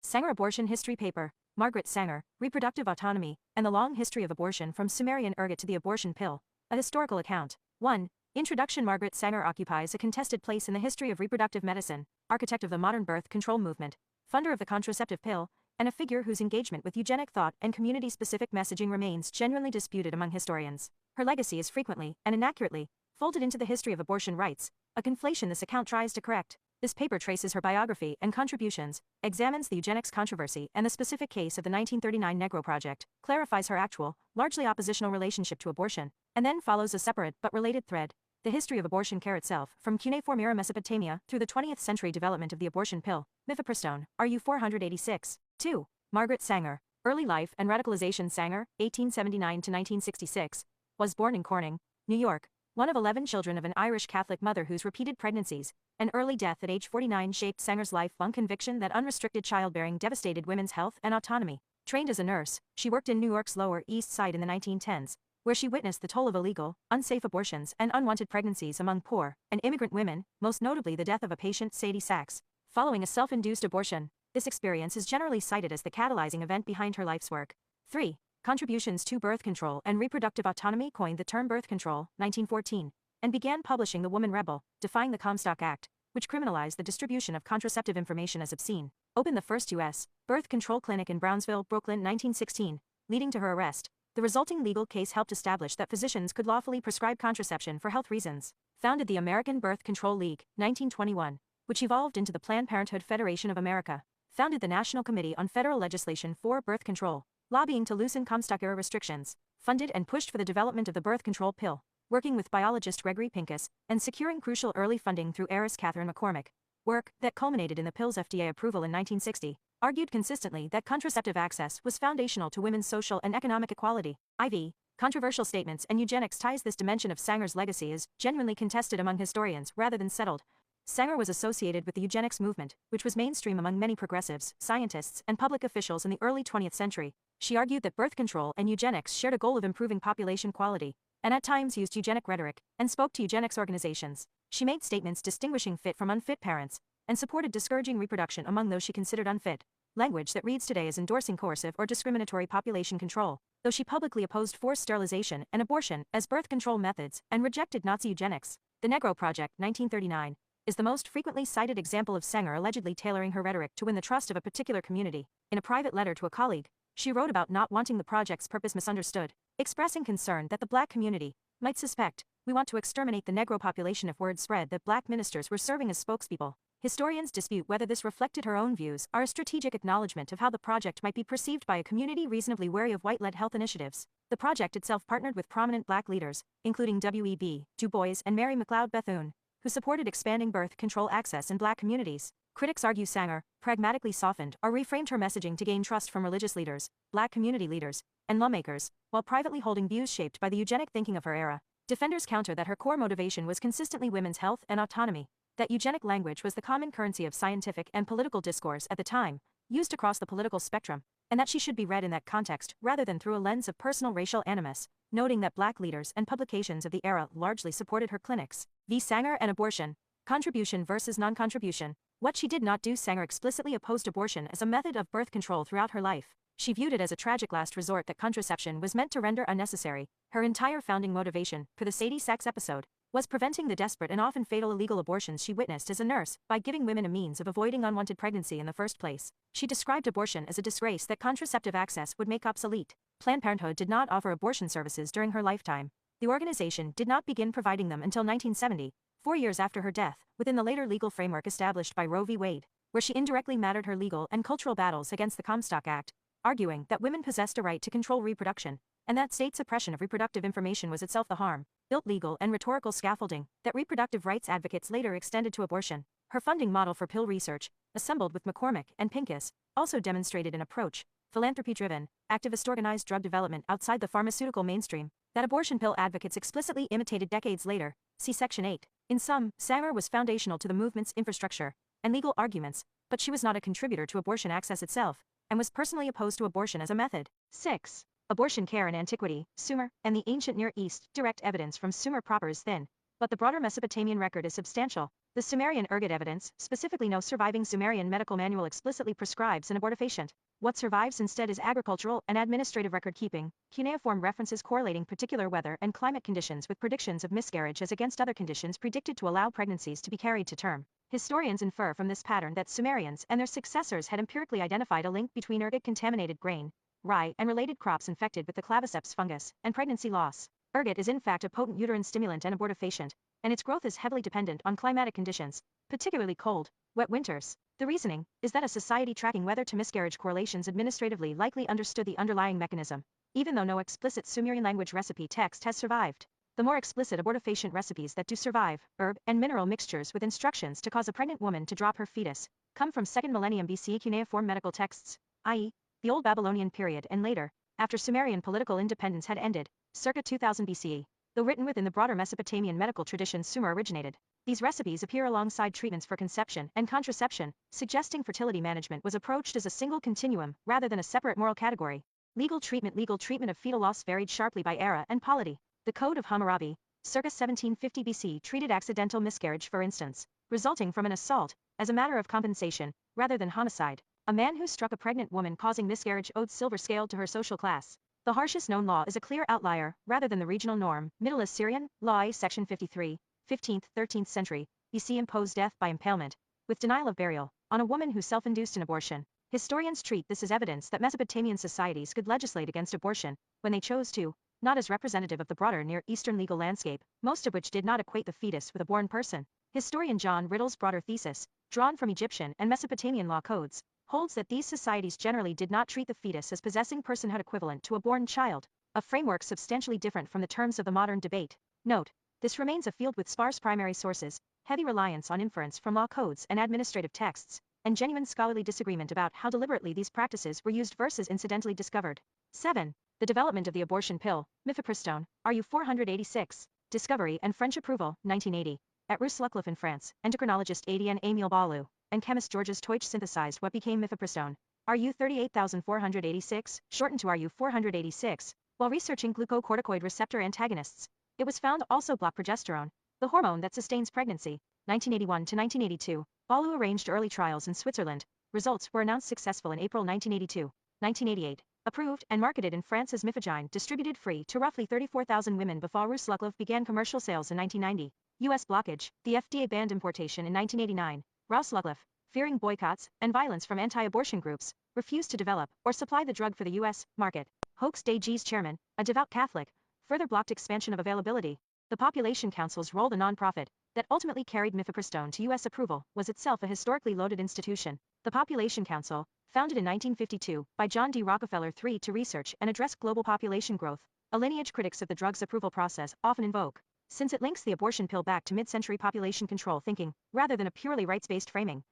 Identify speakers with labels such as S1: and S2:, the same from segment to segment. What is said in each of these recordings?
S1: Sanger Abortion History Paper, Margret Sanger, Reproductive Autonomy, and the Long History of Abortion from Sumerian Ergot to the Abortion Pill, a Historical Account. 1. Introduction. Margret Sanger occupies a contested place in the history of reproductive medicine, architect of the modern birth control movement, funder of the contraceptive pill, and a figure whose engagement with eugenic thought and community-specific messaging remains genuinely disputed among historians. Her legacy is frequently, and inaccurately, folded into the history of abortion rights, a conflation this account tries to correct. This paper traces her biography and contributions, examines the eugenics controversy and the specific case of the 1939 Negro Project, clarifies her actual, largely oppositional relationship to abortion, and then follows a separate but related thread, the history of abortion care itself, from cuneiform era Mesopotamia through the 20th century development of the abortion pill, mifepristone, RU 486. 2. Margret Sanger, early life and radicalization. Sanger, 1879 to 1966, was born in Corning, New York, one of 11 children of an Irish Catholic mother whose repeated pregnancies and early death at age 49 shaped Sanger's lifelong conviction that unrestricted childbearing devastated women's health and autonomy. Trained as a nurse, she worked in New York's Lower East Side in the 1910s, where she witnessed the toll of illegal, unsafe abortions and unwanted pregnancies among poor and immigrant women, most notably the death of a patient, Sadie Sachs, following a self-induced abortion. This experience is generally cited as the catalyzing event behind her life's work. 3. Contributions to birth control and reproductive autonomy. Coined the term birth control, 1914, and began publishing The Woman Rebel, Defying the Comstock Act, which criminalized the distribution of contraceptive information as obscene. Opened the first U.S. birth control clinic in Brownsville, Brooklyn, 1916, leading to her arrest. The resulting legal case helped establish that physicians could lawfully prescribe contraception for health reasons. Founded the American Birth Control League, 1921, which evolved into the Planned Parenthood Federation of America. Founded the National Committee on Federal Legislation for Birth Control, lobbying to loosen Comstock-era restrictions. Funded and pushed for the development of the birth control pill, working with biologist Gregory Pincus, and securing crucial early funding through heiress Catherine McCormick. Work that culminated in the pill's FDA approval in 1960. Argued consistently that contraceptive access was foundational to women's social and economic equality. IV. Controversial statements and eugenics ties. This dimension of Sanger's legacy is genuinely contested among historians rather than settled. Sanger was associated with the eugenics movement, which was mainstream among many progressives, scientists, and public officials in the early 20th century. She argued that birth control and eugenics shared a goal of improving population quality, and at times used eugenic rhetoric, and spoke to eugenics organizations. She made statements distinguishing fit from unfit parents, and supported discouraging reproduction among those she considered unfit, language that reads today as endorsing coercive or discriminatory population control, though she publicly opposed forced sterilization and abortion as birth control methods and rejected Nazi eugenics. The Negro Project, 1939, is the most frequently cited example of Sanger allegedly tailoring her rhetoric to win the trust of a particular community. In a private letter to a colleague, she wrote about not wanting the project's purpose misunderstood, expressing concern that the black community might suspect, "We want to exterminate the Negro population" if word spread that black ministers were serving as spokespeople. Historians dispute whether this reflected her own views or a strategic acknowledgement of how the project might be perceived by a community reasonably wary of white-led health initiatives. The project itself partnered with prominent black leaders, including W.E.B. Du Bois and Mary McLeod Bethune, who supported expanding birth control access in black communities. Critics argue Sanger pragmatically softened or reframed her messaging to gain trust from religious leaders, black community leaders, and lawmakers, while privately holding views shaped by the eugenic thinking of her era. Defenders counter that her core motivation was consistently women's health and autonomy, that eugenic language was the common currency of scientific and political discourse at the time, used across the political spectrum, and that she should be read in that context rather than through a lens of personal racial animus, noting that black leaders and publications of the era largely supported her clinics. V. Sanger and abortion. Contribution versus non-contribution. What she did not do. Sanger explicitly opposed abortion as a method of birth control throughout her life. She viewed it as a tragic last resort that contraception was meant to render unnecessary. Her entire founding motivation, for the Sadie Sachs episode, was preventing the desperate and often fatal illegal abortions she witnessed as a nurse by giving women a means of avoiding unwanted pregnancy in the first place. She described abortion as a disgrace that contraceptive access would make obsolete. Planned Parenthood did not offer abortion services during her lifetime. The organization did not begin providing them until 1970, 4 years after her death, within the later legal framework established by Roe v. Wade, where she indirectly mattered her legal and cultural battles against the Comstock Act, arguing that women possessed a right to control reproduction, and that state suppression of reproductive information was itself the harm. Built legal and rhetorical scaffolding that reproductive rights advocates later extended to abortion. Her funding model for pill research, assembled with McCormick and Pincus, also demonstrated an approach, philanthropy-driven, activist-organized drug development outside the pharmaceutical mainstream, that abortion pill advocates explicitly imitated decades later. See Section 8. In sum, Sanger was foundational to the movement's infrastructure and legal arguments, but she was not a contributor to abortion access itself, and was personally opposed to abortion as a method. 6. Abortion care in antiquity, Sumer, and the ancient Near East. Direct evidence from Sumer proper is thin, but the broader Mesopotamian record is substantial. The Sumerian ergot evidence, specifically no surviving Sumerian medical manual explicitly prescribes an abortifacient. What survives instead is agricultural and administrative record-keeping, cuneiform references correlating particular weather and climate conditions with predictions of miscarriage as against other conditions predicted to allow pregnancies to be carried to term. Historians infer from this pattern that Sumerians and their successors had empirically identified a link between ergot-contaminated grain, rye, and related crops infected with the claviceps fungus, and pregnancy loss. Ergot is in fact a potent uterine stimulant and abortifacient, and its growth is heavily dependent on climatic conditions, particularly cold, wet winters. The reasoning is that a society tracking weather to miscarriage correlations administratively likely understood the underlying mechanism, even though no explicit Sumerian language recipe text has survived. The more explicit abortifacient recipes that do survive, herb and mineral mixtures with instructions to cause a pregnant woman to drop her fetus, come from 2nd millennium BC cuneiform medical texts, i.e., the Old Babylonian period and later, after Sumerian political independence had ended, circa 2000 BCE. Though written within the broader Mesopotamian medical tradition Sumer originated, these recipes appear alongside treatments for conception and contraception, suggesting fertility management was approached as a single continuum rather than a separate moral category. Legal treatment of fetal loss varied sharply by era and polity. The Code of Hammurabi, circa 1750 BC, treated accidental miscarriage, for instance, resulting from an assault, as a matter of compensation, rather than homicide. A man who struck a pregnant woman causing miscarriage owed silver scale to her social class. The harshest known law is a clear outlier, rather than the regional norm. Middle Assyrian law, section 53, 15th, 13th century, BC imposed death by impalement, with denial of burial, on a woman who self-induced an abortion. Historians treat this as evidence that Mesopotamian societies could legislate against abortion, when they chose to, not as representative of the broader Near Eastern legal landscape, most of which did not equate the fetus with a born person. Historian John Riddle's broader thesis, drawn from Egyptian and Mesopotamian law codes, holds that these societies generally did not treat the fetus as possessing personhood equivalent to a born child, a framework substantially different from the terms of the modern debate. Note, this remains a field with sparse primary sources, heavy reliance on inference from law codes and administrative texts, and genuine scholarly disagreement about how deliberately these practices were used versus incidentally discovered. 7. The development of the abortion pill, mifepristone, RU 486, discovery and French approval, 1980. At Roussel-Leclerc in France, endocrinologist Adrien Émile Ballou and chemist Georges Teutsch synthesized what became mifepristone, RU 38486, shortened to RU 486, while researching glucocorticoid receptor antagonists. It was found to also block progesterone, the hormone that sustains pregnancy. 1981 to 1982, Ballou arranged early trials in Switzerland. Results were announced successful in April 1982. 1988, approved and marketed in France as Mifegyne, distributed free to roughly 34,000 women before Roussel-Leclerc began commercial sales in 1990. U.S. blockage, the FDA banned importation in 1989. Roussel-Leclerc, fearing boycotts and violence from anti-abortion groups, refused to develop or supply the drug for the U.S. market. Hoax Day G's chairman, a devout Catholic, further blocked expansion of availability. The Population Council's role, the nonprofit that ultimately carried mifepristone to U.S. approval, was itself a historically loaded institution. The Population Council, founded in 1952 by John D. Rockefeller III to research and address global population growth, a lineage critics of the drug's approval process often invoke, since it links the abortion pill back to mid-century population control thinking, rather than a purely rights-based framing.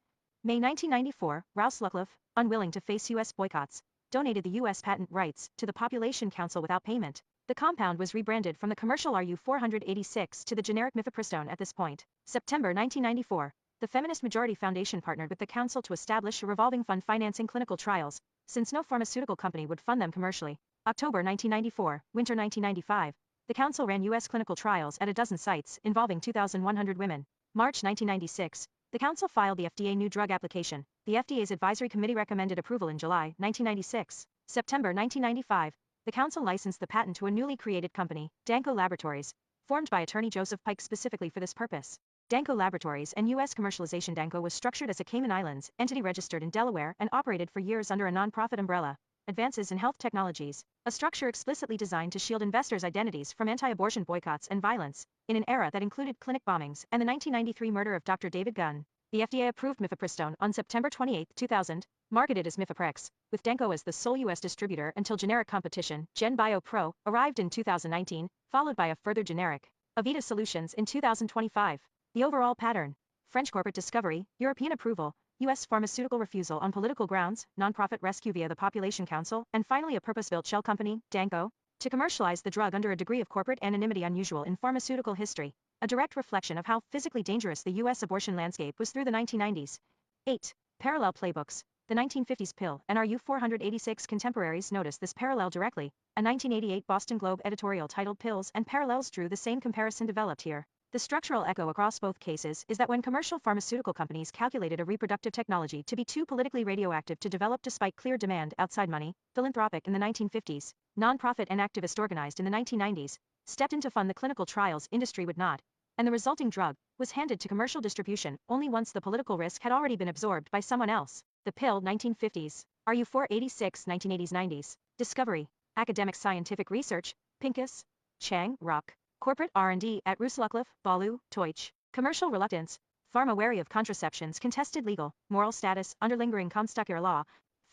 S1: May 1994, Roussel-Leclerc, unwilling to face U.S. boycotts, donated the U.S. patent rights to the Population Council without payment. The compound was rebranded from the commercial RU 486 to the generic mifepristone at this point. September 1994, the Feminist Majority Foundation partnered with the council to establish a revolving fund financing clinical trials, since no pharmaceutical company would fund them commercially. October 1994, winter 1995, the council ran U.S. clinical trials at a dozen sites involving 2,100 women. March 1996, the council filed the FDA new drug application. The FDA's advisory committee recommended approval in July 1996. September 1995, the council licensed the patent to a newly created company, Danco Laboratories, formed by attorney Joseph Pike specifically for this purpose. Danco Laboratories and U.S. commercialization. Danco was structured as a Cayman Islands entity registered in Delaware and operated for years under a non-profit umbrella. Advances in Health Technologies, a structure explicitly designed to shield investors' identities from anti-abortion boycotts and violence, in an era that included clinic bombings and the 1993 murder of Dr. David Gunn. The FDA approved mifepristone on September 28, 2000, marketed as Mifeprex, with Danco as the sole U.S. distributor until generic competition, Gen Bio Pro, arrived in 2019, followed by a further generic, Avita Solutions, in 2025. The overall pattern: French corporate discovery, European approval, U.S. pharmaceutical refusal on political grounds, nonprofit rescue via the Population Council, and finally a purpose-built shell company, Danco, to commercialize the drug under a degree of corporate anonymity unusual in pharmaceutical history, a direct reflection of how physically dangerous the U.S. abortion landscape was through the 1990s. 8. Parallel playbooks. The 1950s pill and RU 486 contemporaries noticed this parallel directly. A 1988 Boston Globe editorial titled Pills and Parallels drew the same comparison developed here. The structural echo across both cases is that when commercial pharmaceutical companies calculated a reproductive technology to be too politically radioactive to develop despite clear demand, outside money, philanthropic in the 1950s, nonprofit and activist organized in the 1990s, stepped in to fund the clinical trials industry would not, and the resulting drug was handed to commercial distribution only once the political risk had already been absorbed by someone else. The pill, 1950s. Are you 486, 1980s, 90s? Discovery. Academic scientific research. Pincus. Chang, Rock. Corporate R&D at Ruslucliffe, Balu, Teutsch. Commercial reluctance. Pharma wary of contraceptions contested legal, moral status under lingering Comstock-era law.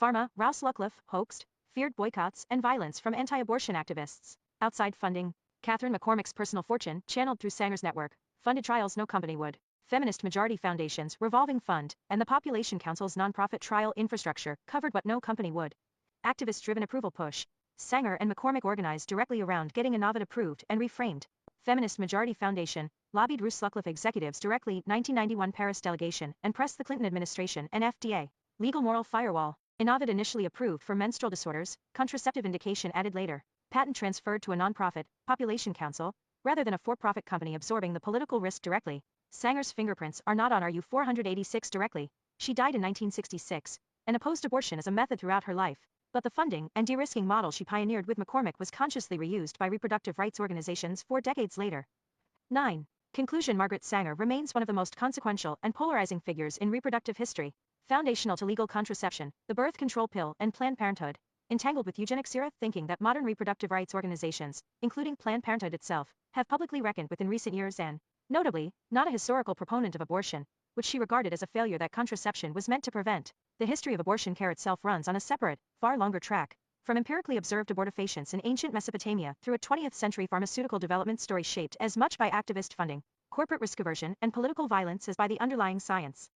S1: Pharma, Ruslucliffe, hoaxed, feared boycotts and violence from anti-abortion activists. Outside funding. Catherine McCormick's personal fortune, channeled through Sanger's network, funded trials no company would. Feminist Majority Foundation's revolving fund, and the Population Council's nonprofit trial infrastructure covered what no company would. Activist-driven approval push. Sanger and McCormick organized directly around getting Innovid approved and reframed. Feminist Majority Foundation lobbied Ruslucliffe executives directly, 1991 Paris delegation, and pressed the Clinton administration and FDA. Legal moral firewall. Innovid initially approved for menstrual disorders, contraceptive indication added later. Patent transferred to a nonprofit, Population Council, rather than a for-profit company absorbing the political risk directly. Sanger's fingerprints are not on RU 486 directly. She died in 1966, and opposed abortion as a method throughout her life. But the funding and de-risking model she pioneered with McCormick was consciously reused by reproductive rights organizations 4 decades later. 9. Conclusion. Margret Sanger remains one of the most consequential and polarizing figures in reproductive history. Foundational to legal contraception, the birth control pill, and Planned Parenthood. Entangled with eugenics-era thinking that modern reproductive rights organizations, including Planned Parenthood itself, have publicly reckoned with in recent years and, notably, not a historical proponent of abortion, which she regarded as a failure that contraception was meant to prevent. The history of abortion care itself runs on a separate, far longer track, from empirically observed abortifacients in ancient Mesopotamia through a 20th century pharmaceutical development story shaped as much by activist funding, corporate risk aversion, and political violence as by the underlying science.